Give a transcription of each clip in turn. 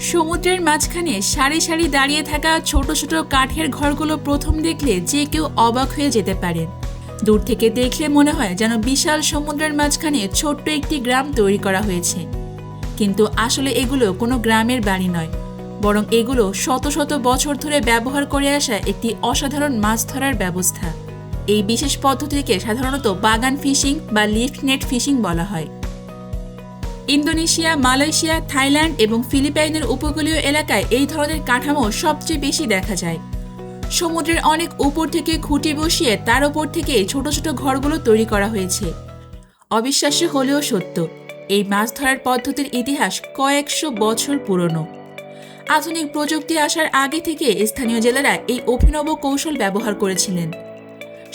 সমুদ্রের মাঝখানে সারি সারি দাঁড়িয়ে থাকা ছোট ছোট কাঠের ঘরগুলো প্রথম দেখলে যে কেউ অবাক হয়ে যেতে পারে। দূর থেকে দেখলে মনে হয় যেন বিশাল সমুদ্রের মাঝখানে ছোট্ট একটি গ্রাম তৈরি করা হয়েছে। কিন্তু আসলে এগুলো কোনো গ্রামের বাড়ি নয়, বরং এগুলো শত শত বছর ধরে ব্যবহার করে আসা একটি অসাধারণ মাছ ধরার ব্যবস্থা। এই বিশেষ পদ্ধতিকে সাধারণত বাগান ফিশিং বা লিফট নেট ফিশিং বলা হয়। ইন্দোনেশিয়া, মালয়েশিয়া, থাইল্যান্ড এবং ফিলিপাইনের উপকূলীয় এলাকায় এই ধরনের কাঠামো সবচেয়ে বেশি দেখা যায়। সমুদ্রের অনেক উপর থেকে খুঁটি বসিয়ে তার উপর থেকে ছোট ছোট ঘরগুলো তৈরি করা হয়েছে। অবিশ্বাস্য হলেও সত্য, এই মাছ ধরার পদ্ধতির ইতিহাস কয়েকশো বছর পুরনো। আধুনিক প্রযুক্তি আসার আগে থেকে স্থানীয় জেলেরা এই অভিনব কৌশল ব্যবহার করেছিলেন।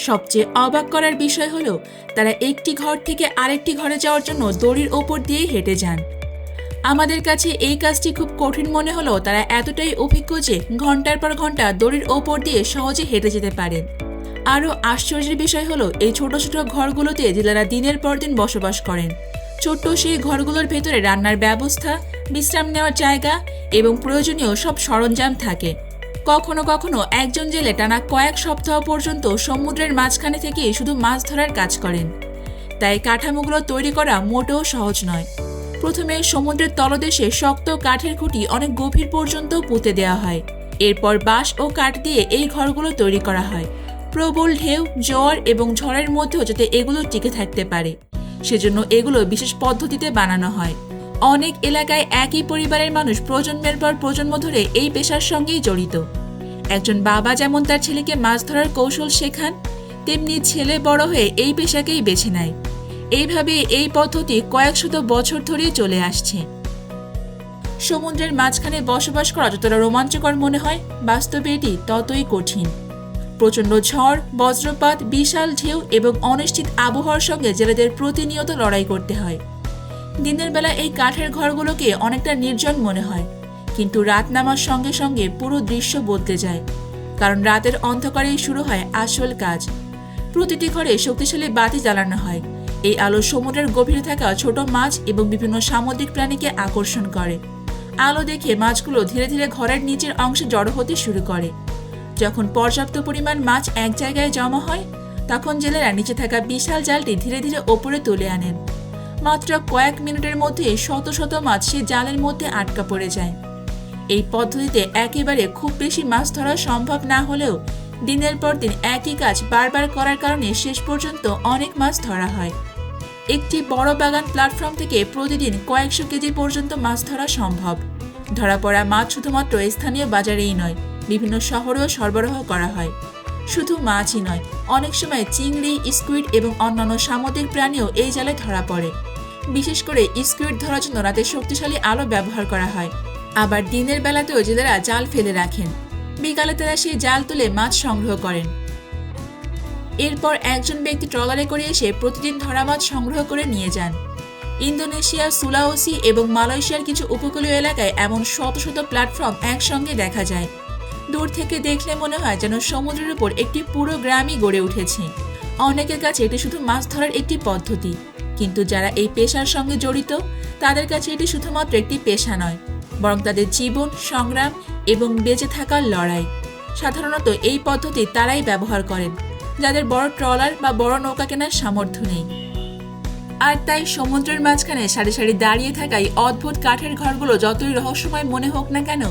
সবচেয়ে অবাক করার বিষয় হলো তারা একটি ঘর থেকে আরেকটি ঘরে যাওয়ার জন্য দড়ির ওপর দিয়ে হেঁটে যান। আমাদের কাছে এই কাজটি খুব কঠিন মনে হলেও তারা এতটাই অভিজ্ঞ যে ঘন্টার পর ঘন্টা দড়ির ওপর দিয়ে সহজে হেঁটে যেতে পারেন। আরও আশ্চর্যের বিষয় হলো এই ছোট ছোট ঘরগুলোতে জেলেরা দিনের পর দিন বসবাস করেন। ছোট্ট সেই ঘরগুলোর ভেতরে রান্নার ব্যবস্থা, বিশ্রাম নেওয়ার জায়গা এবং প্রয়োজনীয় সব সরঞ্জাম থাকে। কখনো কখনো একজন জেলে টানা কয়েক সপ্তাহ পর্যন্ত সমুদ্রের মাঝখানে থেকে শুধু মাছ ধরার কাজ করেন। তাই কাঠামোগুলো তৈরি করা মোটেও সহজ নয়। প্রথমে সমুদ্রের তলদেশে শক্ত কাঠের খুঁটি অনেক গভীর পর্যন্ত পুঁতে দেওয়া হয়। এরপর বাঁশ ও কাঠ দিয়ে এই ঘরগুলো তৈরি করা হয়। প্রবল ঢেউ, জ্বর এবং ঝড়ের মধ্যেও যাতে এগুলো টিকে থাকতে পারে, সেজন্য এগুলো বিশেষ পদ্ধতিতে বানানো হয়। অনেক এলাকায় একই পরিবারের মানুষ প্রজন্মের পর প্রজন্ম ধরে এই পেশার সঙ্গেই জড়িত। একজন বাবা যেমন তার ছেলেকে মাছ ধরার কৌশল শেখান, তেমনি ছেলে বড় হয়ে এই পেশাকেই বেছে নেয়। এইভাবে এই পদ্ধতি কয়েক শত বছর ধরেই চলে আসছে। সমুদ্রের মাঝখানে বসবাস করা যতটা রোমাঞ্চকর মনে হয়, বাস্তবে এটি ততই কঠিন। প্রচণ্ড ঝড়, বজ্রপাত, বিশাল ঢেউ এবং অনিশ্চিত আবহাওয়ার সঙ্গে জেলেদের প্রতিনিয়ত লড়াই করতে হয়। দিনের বেলা এই কাঠের ঘরগুলোকে অনেকটা নির্জন মনে হয়, কিন্তু রাত নামার সঙ্গে সঙ্গে পুরো দৃশ্য বদলে যায়। কারণ রাতের অন্ধকারেই শুরু হয় আসল কাজ। প্রতিটি ঘরে শক্তিশালী বাতি জ্বালানো হয়। এই আলো সমুদ্রের গভীরে থাকা ছোট মাছ এবং বিভিন্ন সামুদ্রিক প্রাণীকে আকর্ষণ করে। আলো দেখে মাছগুলো ধীরে ধীরে ঘরের নিচের অংশে জড়ো হতে শুরু করে। যখন পর্যাপ্ত পরিমাণ মাছ এক জায়গায় জমা হয়, তখন জেলেরা নিচে থাকা বিশাল জালটি ধীরে ধীরে ওপরে তুলে আনেন। মাত্র কয়েক মিনিটের মধ্যে শত শত মাছ সে জালের মধ্যে আটকা পড়ে যায়। এই পদ্ধতিতে একেবারে খুব বেশি মাছ ধরা সম্ভব না হলেও দিনের পর দিন একই কাজ বারবার করার কারণে শেষ পর্যন্ত অনেক মাছ ধরা হয়। একটি বড় বাগান প্ল্যাটফর্ম থেকে প্রতিদিন কয়েকশো কেজি পর্যন্ত মাছ ধরা সম্ভব। ধরা পড়া মাছ শুধুমাত্র স্থানীয় বাজারেই নয়, বিভিন্ন শহরেও সরবরাহ করা হয়। শুধু মাছই নয়, অনেক সময় চিংড়ি, স্কুইড এবং অন্যান্য সামুদ্রিক প্রাণীও এই জালে ধরা পড়ে। বিশেষ করে স্কুইড ধরার জন্য রাতে শক্তিশালী আলো ব্যবহার করা হয়। আবার দিনের বেলাতেও জেলেরা জাল ফেলে রাখেন। বিকালে তারা সেই জাল তুলে মাছ সংগ্রহ করেন। এরপর একজন ব্যক্তি ট্রলারে করে এসে প্রতিদিন ধরা মাছ সংগ্রহ করে নিয়ে যান। ইন্দোনেশিয়া, সুলাওসি এবং মালয়েশিয়ার কিছু উপকূলীয় এলাকায় এমন শত শত প্ল্যাটফর্ম একসঙ্গে দেখা যায়। দূর থেকে দেখলে মনে হয় যেন সমুদ্রের উপর একটি পুরো গ্রামই গড়ে উঠেছে। অনেকের কাছে এটি শুধু মাছ ধরার একটি পদ্ধতি, কিন্তু যারা এই পেশার সঙ্গে জড়িত তাদের কাছে এটি শুধুমাত্র একটি পেশা নয়, বরং তাদের জীবন, সংগ্রাম এবং বেঁচে থাকার লড়াই। সাধারণত এই পদ্ধতি তারাই ব্যবহার করেন যাদের বড় ট্রলার বা বড় নৌকা কেনার সামর্থ্য নেই। আর তাই সমুদ্রের মাঝখানে সারি সারি দাঁড়িয়ে থাকা এই অদ্ভুত কাঠের ঘরগুলো যতই রহস্যময় মনে হোক না কেন,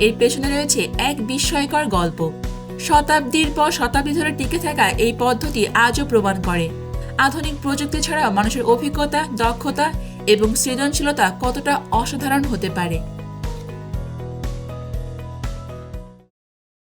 এর পেছনে রয়েছে এক বিস্ময়কর গল্প। শতাব্দীর পর শতাব্দী ধরে টিকে থাকা এই পদ্ধতি আজও প্রমাণ করে আধুনিক প্রযুক্তি ছাড়াও মানুষের অভিজ্ঞতা, দক্ষতা এবং সৃজনশীলতা কতটা অসাধারণ হতে পারে।